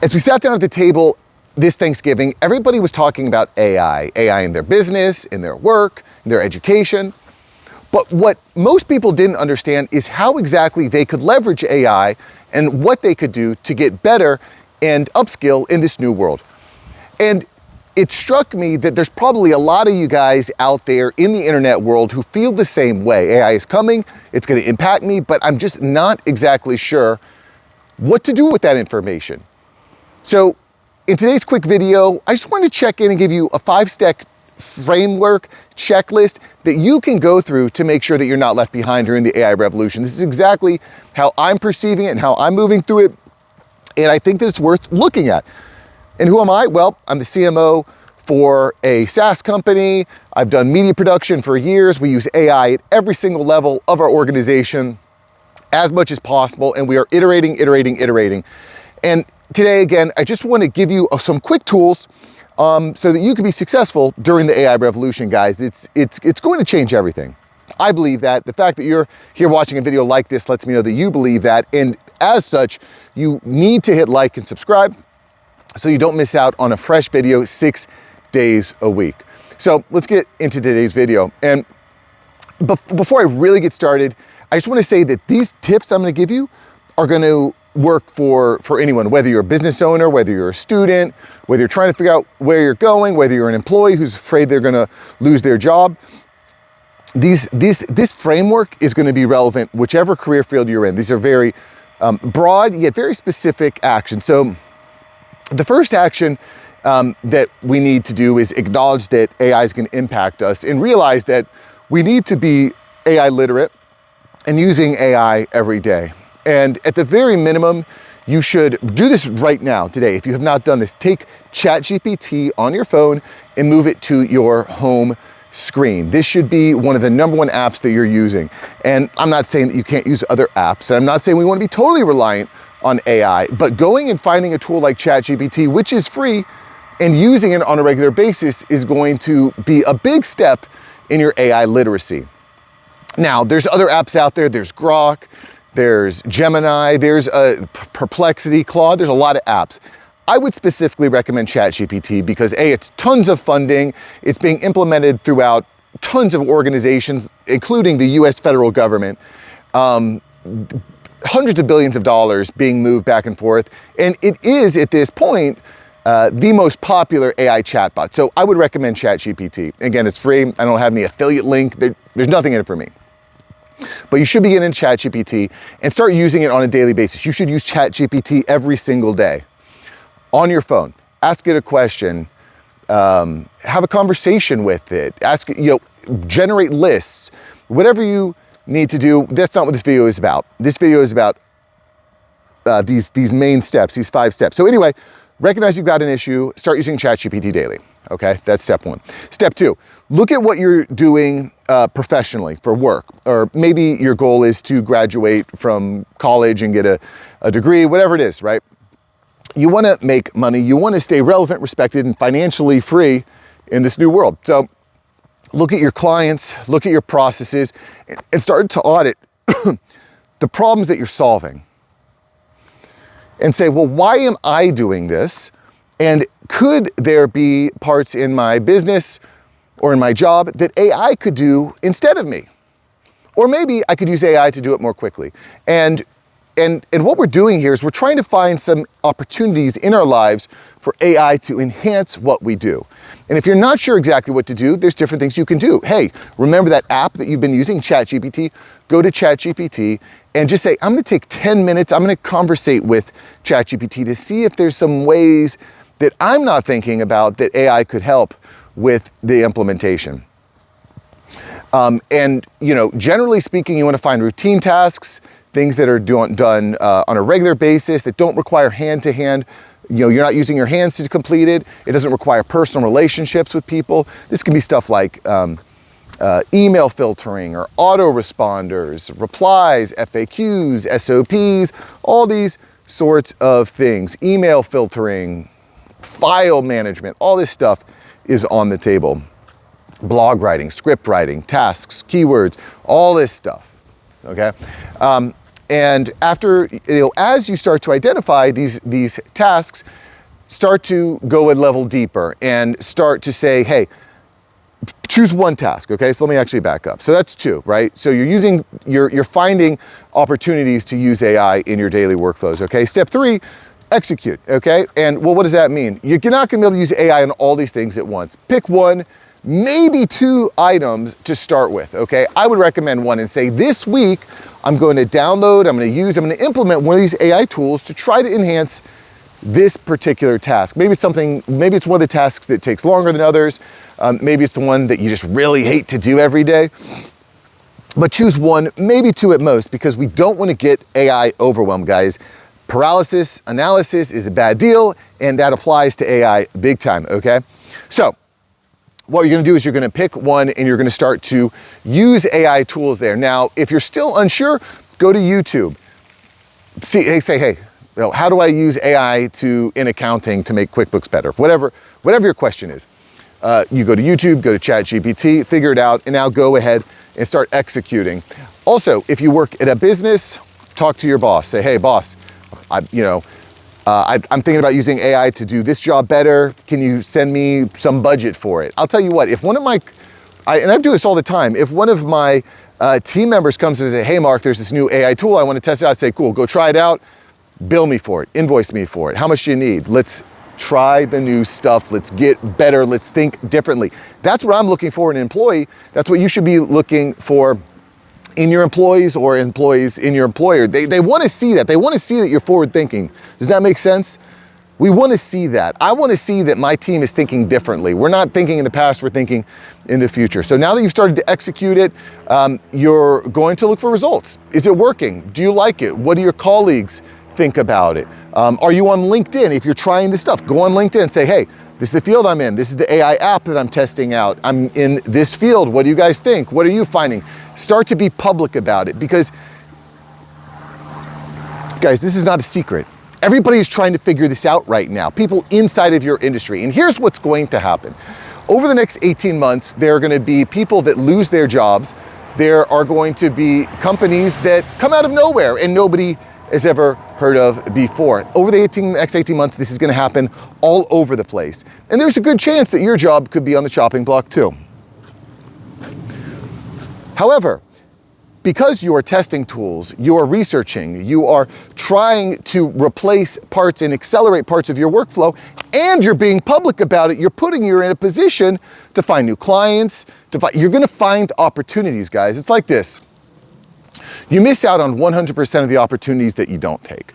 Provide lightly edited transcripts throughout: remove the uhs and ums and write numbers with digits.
As we sat down at the table this Thanksgiving, everybody was talking about AI in their business, in their work, in their education. But what most people didn't understand is how exactly they could leverage AI and what they could do to get better and upskill in this new world. And it struck me that there's probably a lot of you guys out there in the internet world who feel the same way. AI is coming, it's going to impact me, but I'm just not exactly sure what to do with that information. So in today's quick video, I just want to check in and give you a 5-step framework, checklist that you can go through to make sure that you're not left behind during the AI revolution. This is exactly how I'm perceiving it and how I'm moving through it, and I think that it's worth looking at. And who am I? Well, I'm the CMO for a SaaS company. I've done media production for years. We use AI at every single level of our organization as much as possible, and we are iterating. And today, again, I just want to give you some quick tools so that you can be successful during the AI revolution, guys. It's going to change everything. I believe that. The fact that you're here watching a video like this lets me know that you believe that, and as such, you need to hit like and subscribe so you don't miss out on a fresh video 6 days a week. So let's get into today's video. And before I really get started, I just want to say that these tips I'm going to give you are going to work for anyone, whether you're a business owner, whether you're a student, whether you're trying to figure out where you're going, whether you're an employee who's afraid they're going to lose their job. This framework is going to be relevant whichever career field you're in. These are very broad yet very specific actions. So the first action that we need to do is acknowledge that AI is going to impact us and realize that we need to be AI literate and using AI every day. And at the very minimum, you should do this right now, today. If you have not done this, take ChatGPT on your phone and move it to your home screen. This should be one of the #1 apps that you're using. And I'm not saying that you can't use other apps, and I'm not saying we want to be totally reliant on AI, but going and finding a tool like ChatGPT, which is free, and using it on a regular basis is going to be a big step in your AI literacy. Now, there's other apps out there. There's Grok, there's Gemini, there's Perplexity, Claude. There's a lot of apps. I would specifically recommend ChatGPT because A, it's tons of funding. It's being implemented throughout tons of organizations, including the US federal government. Hundreds of billions of dollars being moved back and forth. And it is, at this point, the most popular AI chatbot. So I would recommend ChatGPT. Again, it's free. I don't have any affiliate link. There's nothing in it for me. But you should be getting ChatGPT and start using it on a daily basis. You should use ChatGPT every single day on your phone. Ask it a question, have a conversation with it, generate lists, whatever you need to do. That's not what this video is about. This video is about these main steps, these 5 steps. So anyway, recognize you've got an issue, start using ChatGPT daily. Okay, that's step 1. Step 2, look at what you're doing professionally for work, or maybe your goal is to graduate from college and get a degree, whatever it is, right? You want to make money, you want to stay relevant, respected, and financially free in this new world. So look at your clients, look at your processes, and start to audit the problems that you're solving. And say, well, why am I doing this? And could there be parts in my business or in my job that AI could do instead of me? Or maybe I could use AI to do it more quickly. And what we're doing here is we're trying to find some opportunities in our lives for AI to enhance what we do. And if you're not sure exactly what to do, there's different things you can do. Hey, remember that app that you've been using, ChatGPT? Go to ChatGPT and just say, I'm going to take 10 minutes, I'm going to conversate with ChatGPT to see if there's some ways that I'm not thinking about that AI could help with the implementation. And generally speaking, you want to find routine tasks, things that are done on a regular basis that don't require hand-to-hand. You're not using your hands to complete it. It doesn't require personal relationships with people. This can be stuff like email filtering or autoresponders, replies, FAQs, SOPs, all these sorts of things. Email filtering, file management, all this stuff is on the table. Blog writing, script writing, tasks, keywords, all this stuff, okay? And after, as you start to identify these tasks, start to go a level deeper and start to say, hey, choose one task, okay? So let me actually back up. So that's 2, right? So you're finding opportunities to use AI in your daily workflows, okay? Step 3, execute, okay? And well, what does that mean? You're not gonna be able to use AI on all these things at once. Pick 1, maybe 2 items to start with, okay? I would recommend 1 and say, this week, I'm going to download, I'm gonna implement one of these AI tools to try to enhance this particular task. Maybe it's one of the tasks that takes longer than others. Maybe it's the one that you just really hate to do every day. But choose 1, maybe 2 at most, because we don't want to get AI overwhelmed, guys. Paralysis analysis is a bad deal, and that applies to AI big time, okay? So what you're gonna do is you're gonna pick 1 and you're gonna start to use AI tools there. Now, if you're still unsure, go to YouTube. Say, hey, how do I use AI in accounting to make QuickBooks better? Whatever your question is. You go to YouTube, go to ChatGPT, figure it out, and now go ahead and start executing. Also, if you work at a business, talk to your boss. Say, hey, boss, I'm thinking about using AI to do this job better. Can you send me some budget for it? I'll tell you what, if one of my, and I do this all the time, if one of my team members comes and says, hey, Mark, there's this new AI tool, I want to test it out, I say, cool, go try it out. Bill me for it, invoice me for it. How much do you need? Let's try the new stuff. Let's get better. Let's think differently. That's what I'm looking for in an employee. That's what you should be looking for in your employees or employees in your employer. They want to see that. They want to see that you're forward thinking. Does that make sense? We want to see that. I want to see that my team is thinking differently. We're not thinking in the past, we're thinking in the future. So now that you've started to execute it, you're going to look for results. Is it working? Do you like it? What do your colleagues think about it? Are you on LinkedIn? If you're trying this stuff, go on LinkedIn and say, hey, this is the field I'm in. This is the AI app that I'm testing out. I'm in this field. What do you guys think? What are you finding? Start to be public about it, because, guys, this is not a secret. Everybody is trying to figure this out right now. People inside of your industry. And here's what's going to happen. Over the next 18 months, there are going to be people that lose their jobs. There are going to be companies that come out of nowhere and nobody has ever heard of before. Over the next 18 months, this is gonna happen all over the place. And there's a good chance that your job could be on the chopping block too. However, because you are testing tools, you are researching, you are trying to replace parts and accelerate parts of your workflow, and you're being public about it, you're putting you in a position to find new clients, you're gonna find opportunities, guys. It's like this. You miss out on 100% of the opportunities that you don't take.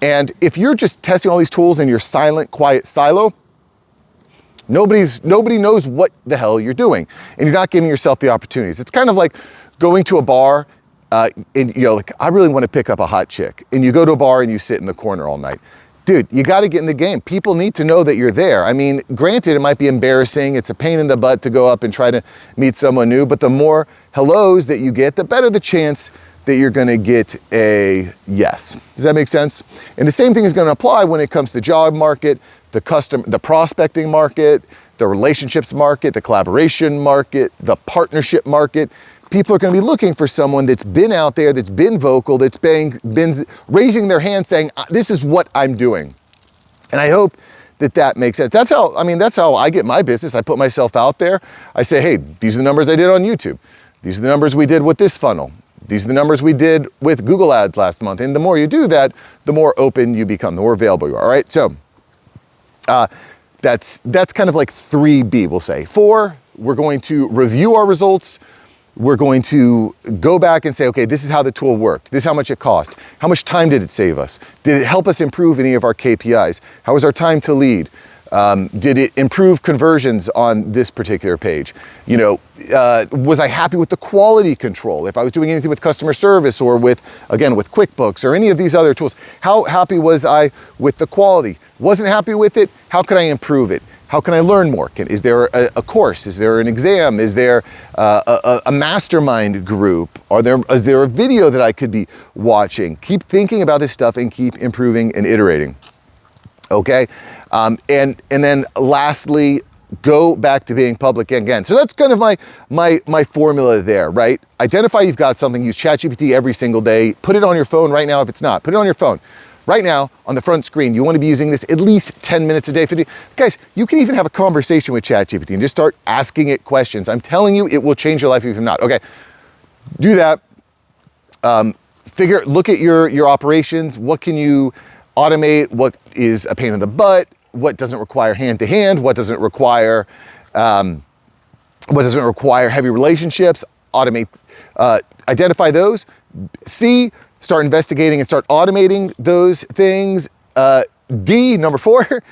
And if you're just testing all these tools in your silent, quiet silo, nobody knows what the hell you're doing, and you're not giving yourself the opportunities. It's kind of like going to a bar, and like, I really want to pick up a hot chick, and you go to a bar and you sit in the corner all night. Dude, you got to get in the game. People need to know that you're there. I mean, granted, it might be embarrassing. It's a pain in the butt to go up and try to meet someone new, but the more hellos that you get, the better the chance that you're going to get a yes. Does that make sense? And the same thing is going to apply when it comes to the job market, the prospecting market, the relationships market, the collaboration market, the partnership market. People are going to be looking for someone that's been out there, that's been vocal, that's been raising their hand saying, this is what I'm doing. And I hope that makes sense. That's how I get my business. I put myself out there. I say, hey, these are the numbers I did on YouTube. These are the numbers we did with this funnel. These are the numbers we did with Google Ads last month. And the more you do that, the more open you become, the more available you are. All right. So that's kind of like 3B, we'll say. 4, we're going to review our results. We're going to go back and say, okay, this is how the tool worked. This is how much it cost. How much time did it save us? Did it help us improve any of our KPIs? How was our time to lead? Did it improve conversions on this particular page? Was I happy with the quality control? If I was doing anything with customer service or with QuickBooks or any of these other tools, how happy was I with the quality? Wasn't happy with it? How could I improve it? How can I learn more? Is there a course? Is there an exam? Is there a mastermind group? Is there a video that I could be watching? Keep thinking about this stuff and keep improving and iterating. Okay? And then lastly, go back to being public again. So that's kind of my formula there, right? Identify you've got something, use ChatGPT every single day, put it on your phone right now if it's not, put it on your phone. Right now, on the front screen, you want to be using this at least 10 minutes a day. 50. Guys, you can even have a conversation with ChatGPT and just start asking it questions. I'm telling you, it will change your life if not. Okay, do that. Look at your operations. What can you automate? What is a pain in the butt? What doesn't require hand-to-hand? What doesn't require heavy relationships? Automate, identify those. C, start investigating and start automating those things. D, number 4,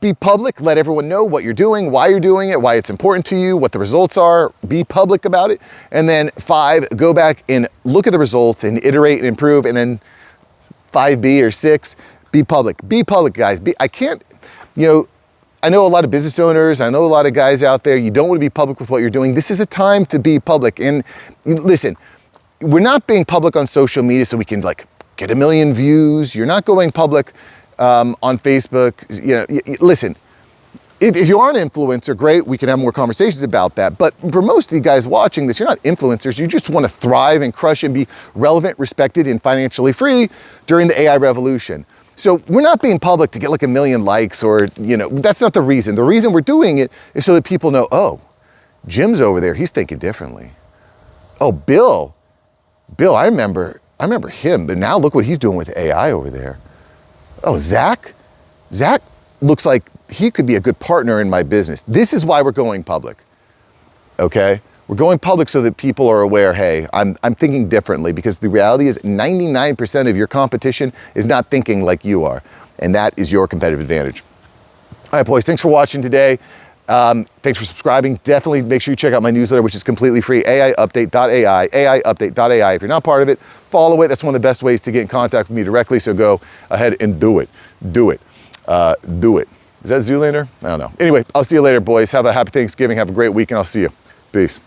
be public. Let everyone know what you're doing, why you're doing it, why it's important to you, what the results are. Be public about it. And then 5, go back and look at the results and iterate and improve. And then 5B or 6, be public. Be public, guys. I know a lot of business owners, I know a lot of guys out there, you don't want to be public with what you're doing. This is a time to be public. And listen, we're not being public on social media so we can get 1 million views. You're not going public on Facebook. Listen, if you are an influencer, great, we can have more conversations about that. But for most of you guys watching this, you're not influencers. You just want to thrive and crush and be relevant, respected, and financially free during the AI revolution. So we're not being public to get 1 million likes or, that's not the reason. The reason we're doing it is so that people know, oh, Jim's over there, he's thinking differently. Oh, Bill, I remember him, but now look what he's doing with AI over there. Oh, Zach looks like he could be a good partner in my business. This is why we're going public, okay? We're going public so that people are aware, hey, I'm thinking differently, because the reality is 99% of your competition is not thinking like you are, and that is your competitive advantage. All right, boys, thanks for watching today. Thanks for subscribing. Definitely make sure you check out my newsletter, which is completely free, aiupdate.ai, aiupdate.ai. If you're not part of it, follow it. That's one of the best ways to get in contact with me directly, so go ahead and do it. Do it. Is that Zoolander? I don't know. Anyway, I'll see you later, boys. Have a happy Thanksgiving. Have a great week, and I'll see you. Peace.